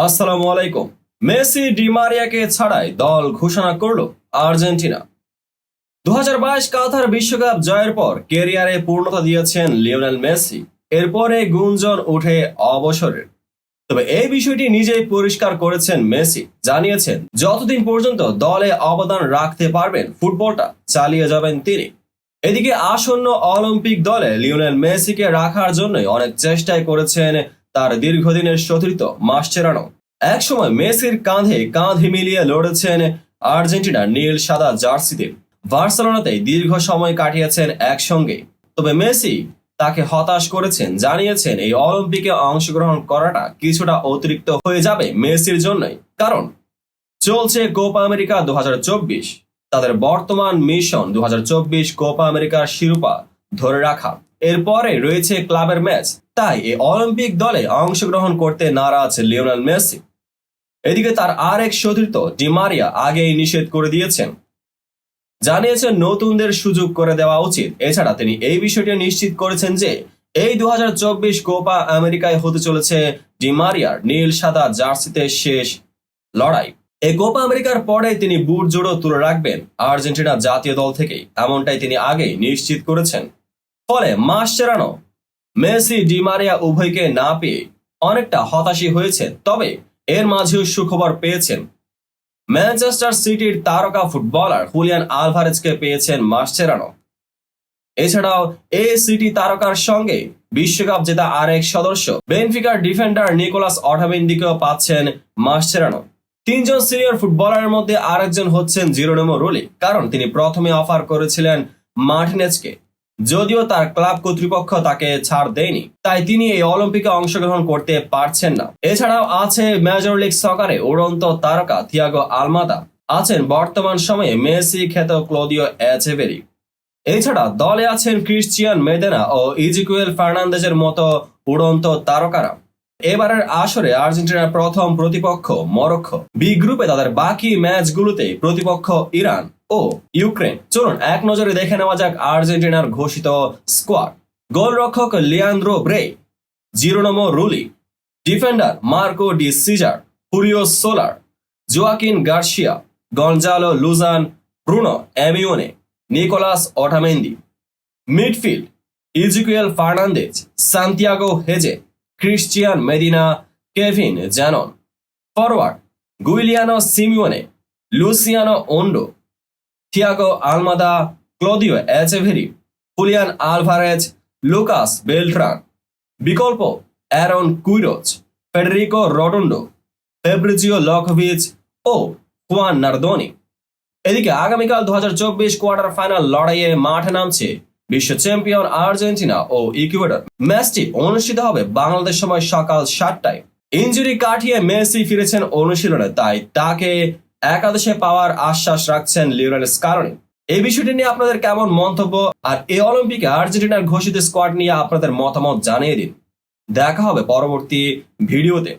আসসালামু আলাইকুম। Messi D মারিয়াকে ছাড়াই দল ঘোষণা করলো আর্জেন্টিনা। 2022 কাতার বিশ্বকাপ জয়ের পর ক্যারিয়ারে পূর্ণতা দিয়েছেন লিওনেল মেসি। এরপরে গুঞ্জন উঠে অবসরের। তবে এই বিষয়টি নিজেই পরিষ্কার করেছেন মেসি, জানিয়েছেন যতদিন পর্যন্ত দলে অবদান রাখতে পারবেন ফুটবলটা চালিয়ে যাবেন তিনি। এদিকে আসন্ন অলিম্পিক দলে লিওনেল মেসিকে রাখার জন্যই অনেক চেষ্টাই করেছেন তার দীর্ঘদিনের সতীর্থ মাসচেরানো। একসময় মেসির কাঁধে কাঁধ মিলিয়ে লড়েছেন আর্জেন্টিনার নীল সাদা জার্সিতে। বার্সেলোনাতেই দীর্ঘ সময় কাটিয়েছেন একসঙ্গে। তবে মেসি তাকে হতাশ করেছেন, জানিয়েছেন এই অলিম্পিকে অংশগ্রহণ করাটা কিছুটা অতিরিক্ত হয়ে যাবে মেসির জন্যই, কারণ চলছে কোপা আমেরিকা 2024। তাদের বর্তমান মিশন 2024 কোপা আমেরিকার শিরোপা ধরে রাখা। এরপরে রয়েছে ক্লাবের ম্যাচ, তাই এই অলিম্পিক দলে অংশগ্রহণ করতে নারাজ লিওনেল মেসি। এদিকে তার আরেক সতীর্থ ডি মারিয়া আগেই নিষেধ করে দিয়েছেন, জানিয়েছেন নতুনদের সুযোগ করে দেওয়া উচিত। এছাড়া তিনি এই বিষয়টি নিশ্চিত করেছেন যে এই 2024 কোপা আমেরিকায় হতে চলেছে ডি মারিয়ার নীল সাদা জার্সিতে শেষ লড়াই। এই কোপা আমেরিকার পরে তিনি বুট জোড়ো তুলে রাখবেন আর্জেন্টিনা জাতীয় দল থেকেই, এমনটাই তিনি আগেই নিশ্চিত করেছেন। ফলে মাসচেরানো মেসি ডি মারিয়া উভয়কে না পেয়ে অনেকটা হতাশই হয়েছে। তবে এর মাঝেও সুখবর পেয়েছেন। ম্যানচেস্টার সিটির তারকা ফুটবলার হুলিয়ান আলভারেজকে পেয়েছেন মাসচেরানো। এছাড়াও এই সিটি তারকার সঙ্গে বিশ্বকাপ জেতা আরেক সদস্য বেনফিকার ডিফেন্ডার নিকোলাস অটামেন্দিকেও পাচ্ছেন মাসচেরানো। তিনজন সিনিয়র ফুটবলারের মধ্যে আরেকজন হচ্ছেন জিরোনেমো রুলি, কারণ তিনি প্রথমে অফার করেছিলেন মার্টিনেজকে, যদিও তার ক্লাব কর্তৃপক্ষ তাকে ছাড় দেয়নি, তাই তিনি এই অলিম্পিকে অংশগ্রহণ করতে পারছেন না। এছাড়াও আছে মেজর লিগ সকারে উড়ন্ত তারকা থিয়াগো আলমাদা, আছেন বর্তমান সময়ে মেসি খ্যাত ক্লদিও এচেভেরি। এছাড়া দলে আছেন ক্রিশ্চিয়ান মেদেনা ও ইজিকুয়েল ফার্নান্দেজের মতো উড়ন্ত তারকারা। এবারের আসরে আর্জেন্টিনার প্রথম প্রতিপক্ষ মরক্কো। বি গ্রুপে তাদের বাকি ম্যাচগুলোতে প্রতিপক্ষ ইরান ও ইউক্রেন। চলুন এক নজরে দেখে নেওয়া যাক আর্জেন্টিনার ঘোষিত স্কোয়াড। গোলরক্ষক Leandro Brey, Jeronimo Rulli, defender Marco Di Cesare, Julio Soler, Joaquin Garcia, Gonzalo Lujan, Bruno Amione, Nicolas Otamendi. Midfield Ezequiel Fernandez, Santiago Hezze, Cristian Medina, Kevin Zenon. Forward Giuliano Simeone, Luciano Gondou, Thiago Almada, Claudio Echeverri, Julian Alvarez, Lucas Beltran. বিকল্প Aaron Quiros, Federico Redondo, Fabrizio Lukovich ও Juan Nardoni. এদিকে আগামীকাল 2024 quarter final লড়াইয়ে মাঠে নামছে বিশ্ব champion Argentina ও Ecuador. ম্যাচটি অনুষ্ঠিত হবে বাংলাদেশ সময় সকাল 7টায়। ইনজুরি কাটিয়ে মেসি ফিরেছেন অনুশীলনে, তাই তাকে একাদশে পাওয়ার আশ্বাস রাখছেন লিওনেল স্কালোনি। এই বিষয়টি নিয়ে আপনাদের কেমন মন্তব্য, আর এই অলিম্পিকে আর্জেন্টিনার ঘোষিত স্কোয়াড নিয়ে আপনাদের মতামত জানিয়ে দিন। দেখা হবে পরবর্তী ভিডিওতে।